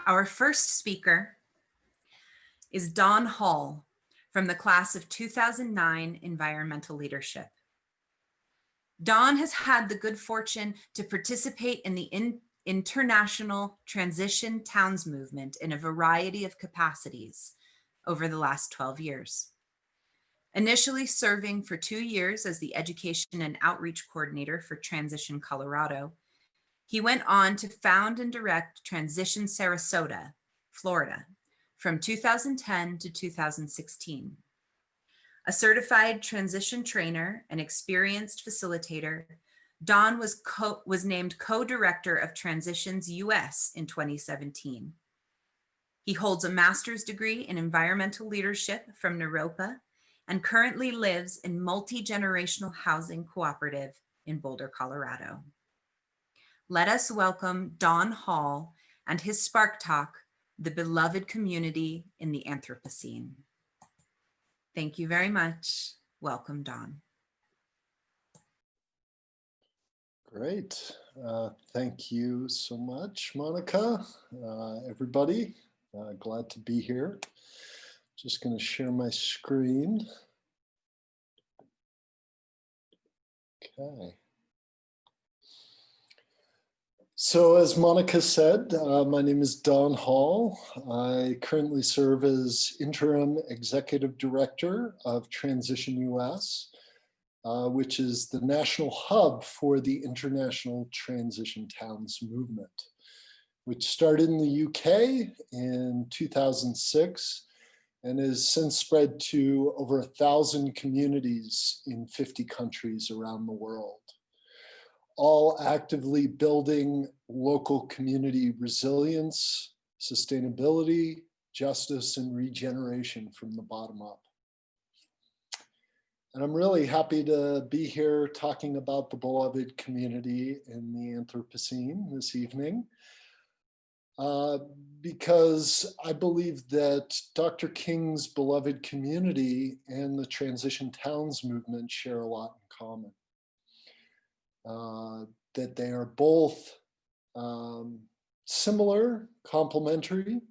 Our first speaker is Don Hall from the class of 2009 Environmental Leadership. Don has had the good fortune to participate in the international transition towns movement in a variety of capacities over the last 12 years. Initially serving for 2 years as the Education and Outreach Coordinator for Transition Colorado, he went on to found and direct Transition Sarasota, Florida, from 2010 to 2016. A certified transition trainer and experienced facilitator, Don was named co-director of Transitions US in 2017. He holds a master's degree in environmental leadership from Naropa and currently lives in multi-generational housing cooperative in Boulder, Colorado. Let us welcome Don Hall and his Spark Talk, the beloved community in the Anthropocene. Thank you very much. Welcome, Don. Great. Thank you so much, Monica. Everybody, glad to be here. Just going to share my screen. Okay. So as Monica said, my name is Don Hall. I currently serve as Interim Executive Director of Transition US, which is the national hub for the International Transition Towns movement, which started in the UK in 2006 and has since spread to over 1,000 communities in 50 countries around the world, all actively building local community resilience, sustainability, justice, and regeneration from the bottom up. And I'm really happy to be here talking about the beloved community in the Anthropocene this evening, because I believe that Dr. King's beloved community and the Transition Towns movement share a lot in common. That they are both similar, complementary,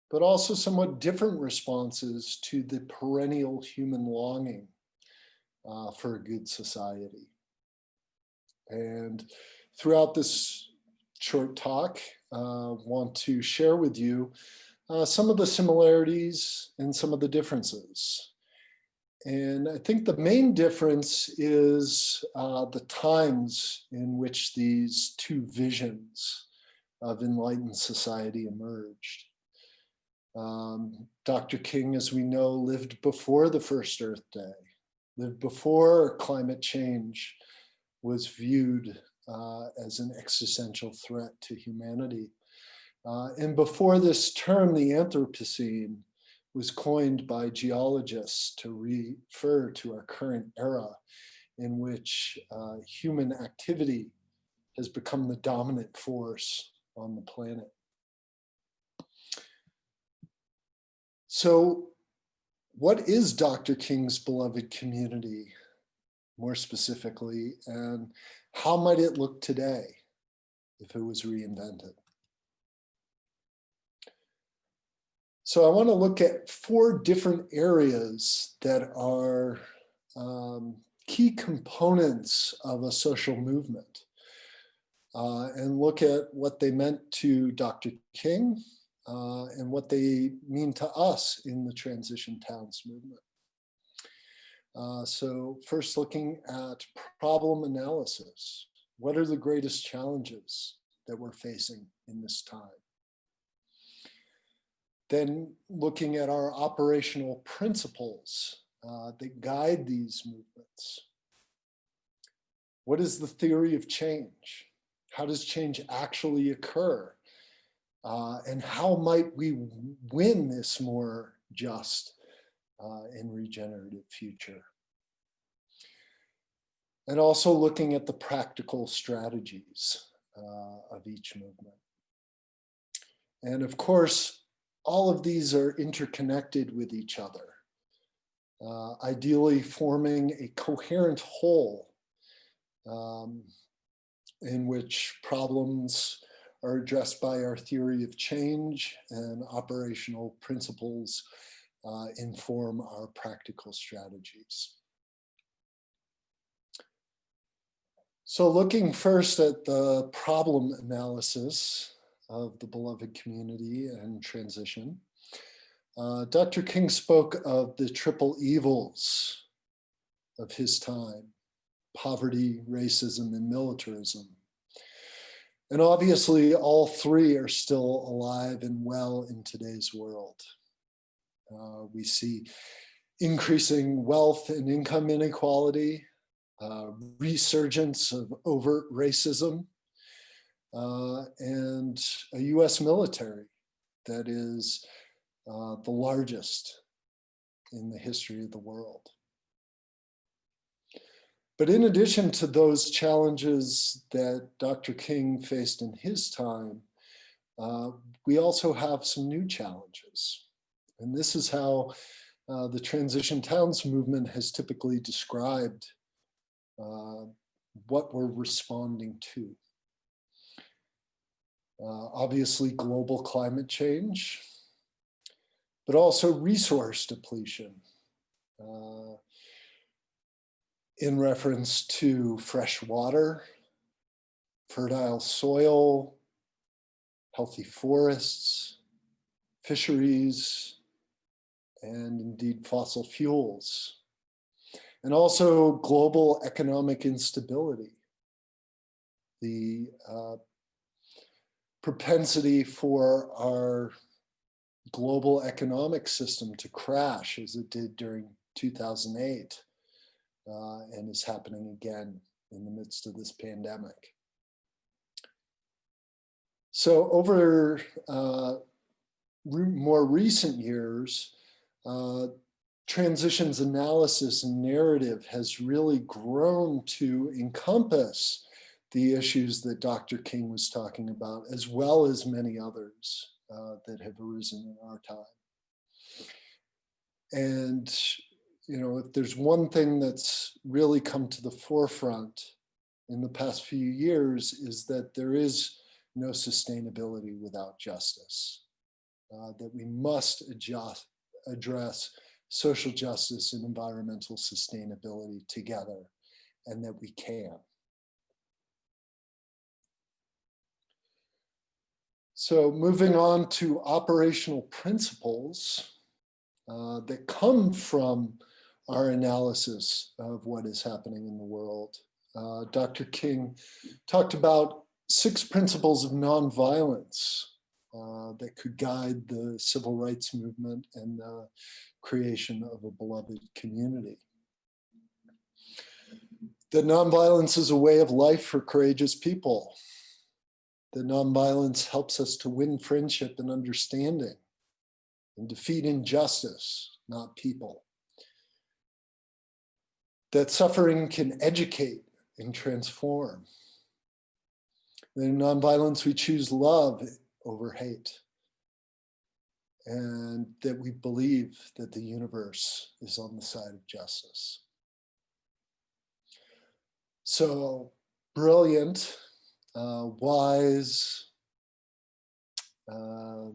but also somewhat different responses to the perennial human longing for a good society. And throughout this short talk, want to share with you some of the similarities and some of the differences. And I think the main difference is the times in which these two visions of enlightened society emerged. Dr. King, as we know, lived before the first Earth Day, lived before climate change was viewed as an existential threat to humanity. And before this term, the Anthropocene, was coined by geologists to refer to our current era in which human activity has become the dominant force on the planet. So what is Dr. King's beloved community, more specifically, and how might it look today if it was reinvented? So I want to look at 4 different areas that are key components of a social movement, and look at what they meant to Dr. King and what they mean to us in the Transition Towns movement. So first, looking at problem analysis. What are the greatest challenges that we're facing in this time? Then looking at our operational principles that guide these movements. What is the theory of change? How does change actually occur? And how might we win this more just and regenerative future? And also looking at the practical strategies of each movement. And of course, all of these are interconnected with each other, ideally forming a coherent whole in which problems are addressed by our theory of change, and operational principles inform our practical strategies. So looking first at the problem analysis of the beloved community and transition, Dr. King spoke of the triple evils of his time: poverty, racism, and militarism. And obviously, all three are still alive and well in today's world. We see increasing wealth and income inequality, resurgence of overt racism, and a US military that is the largest in the history of the world. But in addition to those challenges that Dr. King faced in his time, we also have some new challenges. And this is how the Transition Towns movement has typically described what we're responding to. Obviously, global climate change, but also resource depletion in reference to fresh water, fertile soil, healthy forests, fisheries, and indeed fossil fuels. And also global economic instability, the propensity for our global economic system to crash as it did during 2008 and is happening again in the midst of this pandemic. So over more recent years, transitions analysis and narrative has really grown to encompass the issues that Dr. King was talking about, as well as many others that have arisen in our time. And, you know, if there's one thing that's really come to the forefront in the past few years, is that there is no sustainability without justice, that we must address social justice and environmental sustainability together, and that we can. So moving on to operational principles that come from our analysis of what is happening in the world. Dr. King talked about 6 principles of nonviolence that could guide the civil rights movement and the creation of a beloved community. That nonviolence is a way of life for courageous people. That nonviolence helps us to win friendship and understanding and defeat injustice, not people. That suffering can educate and transform. That in nonviolence we choose love over hate. And that we believe that the universe is on the side of justice. So brilliant, wise, but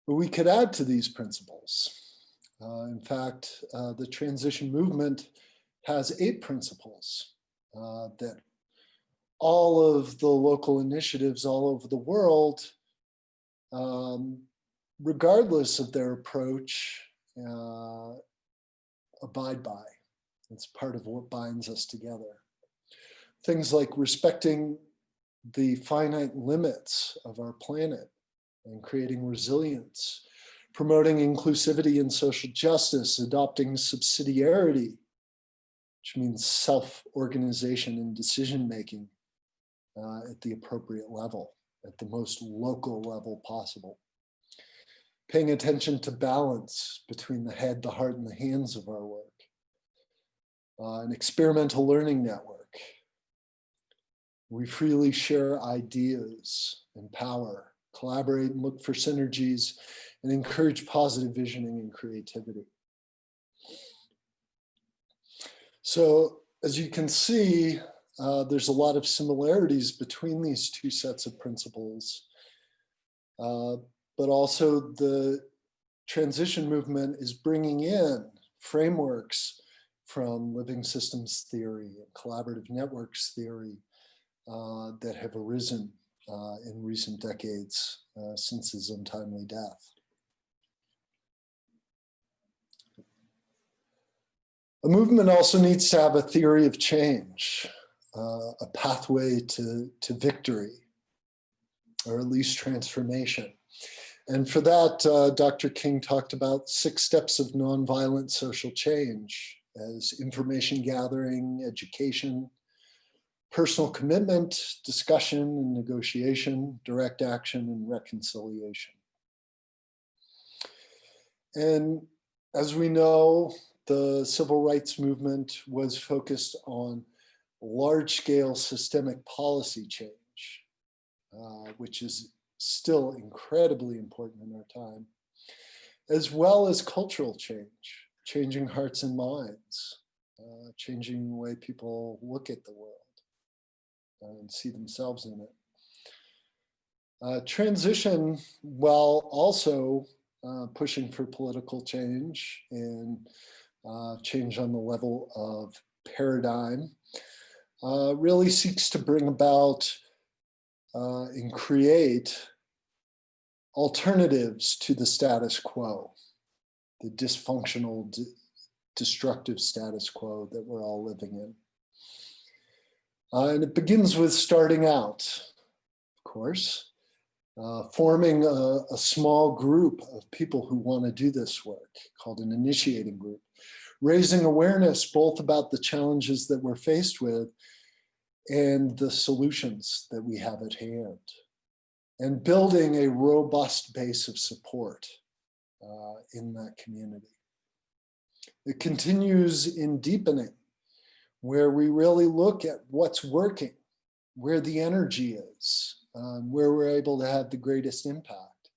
we could add to these principles. In fact, the transition movement has 8 principles that all of the local initiatives all over the world, regardless of their approach, abide by. It's part of what binds us together. Things like respecting the finite limits of our planet and creating resilience, promoting inclusivity and social justice, adopting subsidiarity, which means self-organization and decision-making at the appropriate level, at the most local level possible. Paying attention to balance between the head, the heart, and the hands of our work. An experimental learning network. We freely share ideas, empower, collaborate, and look for synergies, and encourage positive visioning and creativity. So, as you can see, there's a lot of similarities between these two sets of principles, but also the transition movement is bringing in frameworks from living systems theory and collaborative networks theory that have arisen in recent decades since his untimely death. A movement also needs to have a theory of change, a pathway to victory, or at least transformation. And for that, Dr. King talked about 6 steps of nonviolent social change as information gathering, education, personal commitment, discussion and negotiation, direct action, and reconciliation. And as we know, the civil rights movement was focused on large-scale systemic policy change, which is still incredibly important in our time, as well as cultural change, changing hearts and minds, changing the way people look at the world and see themselves in it. Transition, while also pushing for political change and change on the level of paradigm, really seeks to bring about and create alternatives to the status quo, the dysfunctional, destructive status quo that we're all living in. And it begins with starting out, of course, forming a small group of people who want to do this work, called an initiating group, raising awareness both about the challenges that we're faced with and the solutions that we have at hand, and building a robust base of support in that community. It continues in deepening, where we really look at what's working, where the energy is, where we're able to have the greatest impact,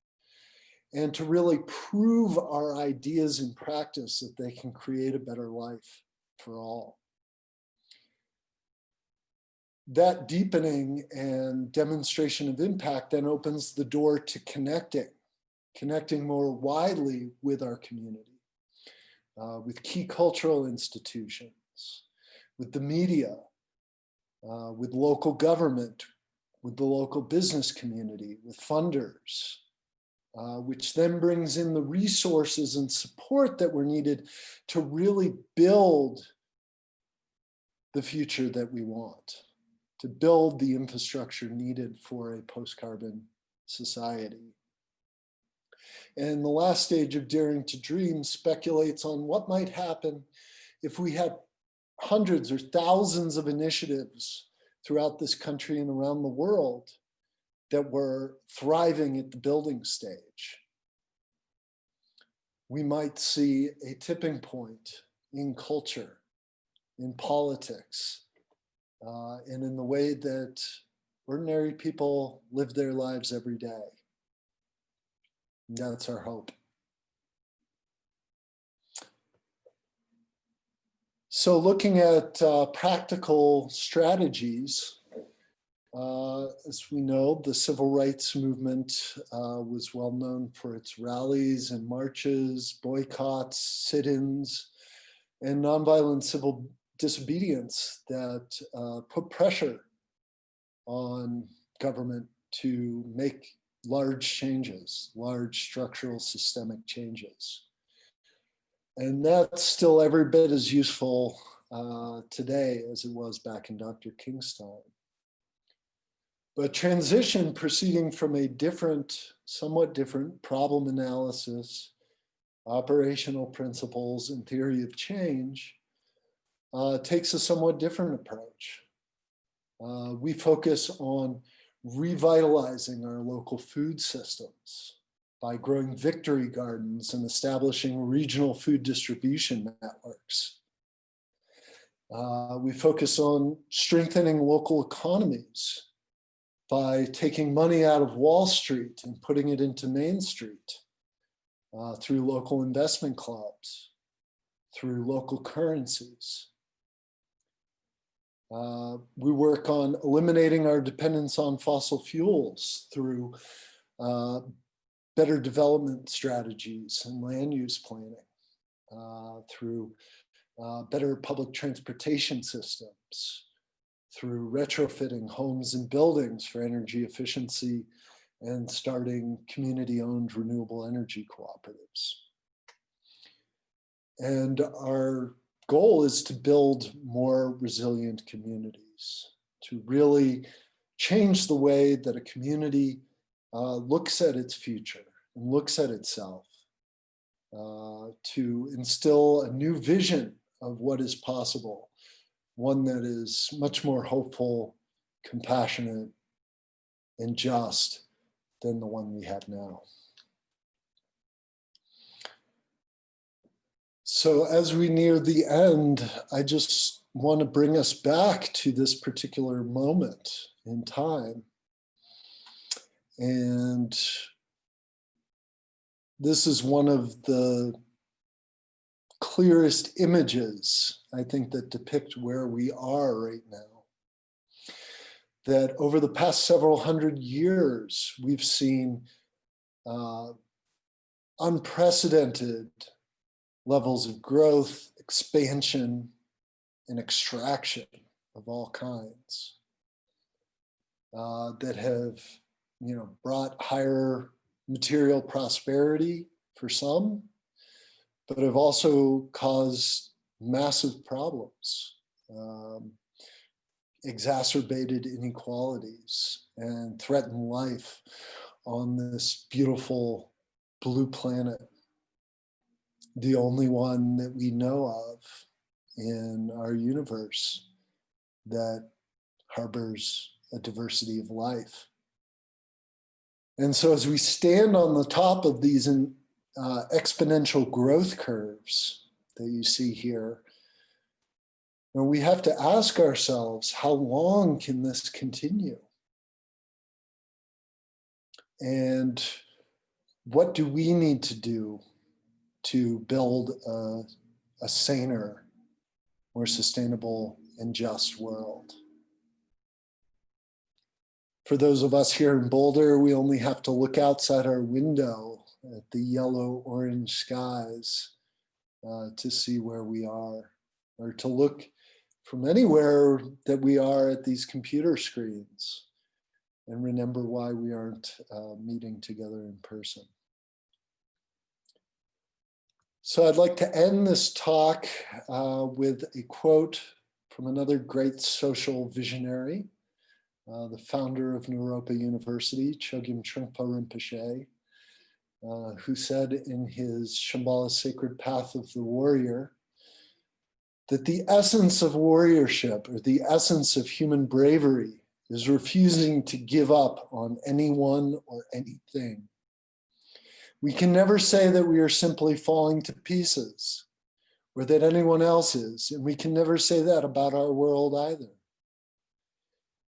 and to really prove our ideas in practice that they can create a better life for all. That deepening and demonstration of impact then opens the door to connecting more widely with our community, with key cultural institutions, with the media, with local government, with the local business community, with funders, which then brings in the resources and support that were needed to really build the future that we want, to build the infrastructure needed for a post-carbon society. And the last stage of Daring to Dream speculates on what might happen if we had hundreds or thousands of initiatives throughout this country and around the world that were thriving at the building stage. We might see a tipping point in culture, in politics, and in the way that ordinary people live their lives every day. And that's our hope. So looking at practical strategies, as we know, the civil rights movement was well known for its rallies and marches, boycotts, sit-ins, and nonviolent civil disobedience that put pressure on government to make large changes, large structural systemic changes. And that's still every bit as useful today as it was back in Dr. King's time. But transition proceeding from a different, somewhat different problem analysis, operational principles, and theory of change takes a somewhat different approach. We focus on revitalizing our local food systems by growing victory gardens and establishing regional food distribution networks. We focus on strengthening local economies by taking money out of Wall Street and putting it into Main Street through local investment clubs, through local currencies. We work on eliminating our dependence on fossil fuels through better development strategies and land use planning, through better public transportation systems, through retrofitting homes and buildings for energy efficiency, and starting community-owned renewable energy cooperatives. And our goal is to build more resilient communities, to really change the way that a community looks at its future and looks at itself, to instill a new vision of what is possible, one that is much more hopeful, compassionate, and just than the one we have now. So as we near the end, I just want to bring us back to this particular moment in time. And this is one of the clearest images, I think, that depict where we are right now. That over the past several hundred years, we've seen unprecedented levels of growth, expansion, and extraction of all kinds that have, brought higher material prosperity for some, but have also caused massive problems, exacerbated inequalities, and threatened life on this beautiful blue planet, the only one that we know of in our universe that harbors a diversity of life. And so as we stand on the top of these exponential growth curves that you see here, we have to ask ourselves, how long can this continue? And what do we need to do to build a saner, more sustainable and just world? For those of us here in Boulder, we only have to look outside our window at the yellow-orange skies to see where we are, or to look from anywhere that we are at these computer screens and remember why we aren't meeting together in person. So I'd like to end this talk with a quote from another great social visionary, the founder of Naropa University, Chogyam Trungpa Rinpoche, who said in his Shambhala Sacred Path of the Warrior that the essence of warriorship, or the essence of human bravery, is refusing to give up on anyone or anything. We can never say that we are simply falling to pieces, or that anyone else is, and we can never say that about our world either.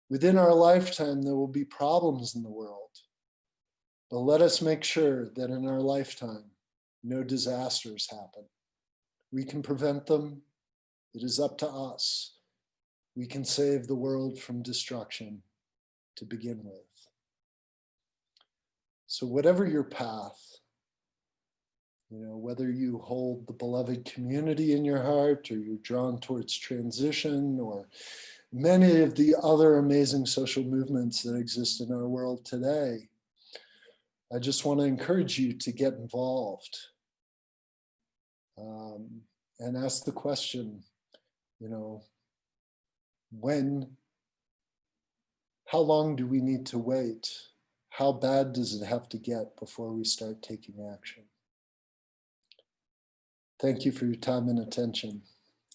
Within our lifetime, there will be problems in the world, but let us make sure that in our lifetime, no disasters happen. We can prevent them. It is up to us. We can save the world from destruction to begin with. So whatever your path, whether you hold the beloved community in your heart, or you're drawn towards transition, or many of the other amazing social movements that exist in our world today, I just want to encourage you to get involved and ask the question, how long do we need to wait? How bad does it have to get before we start taking action? Thank you for your time and attention.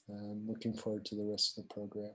I'm looking forward to the rest of the program.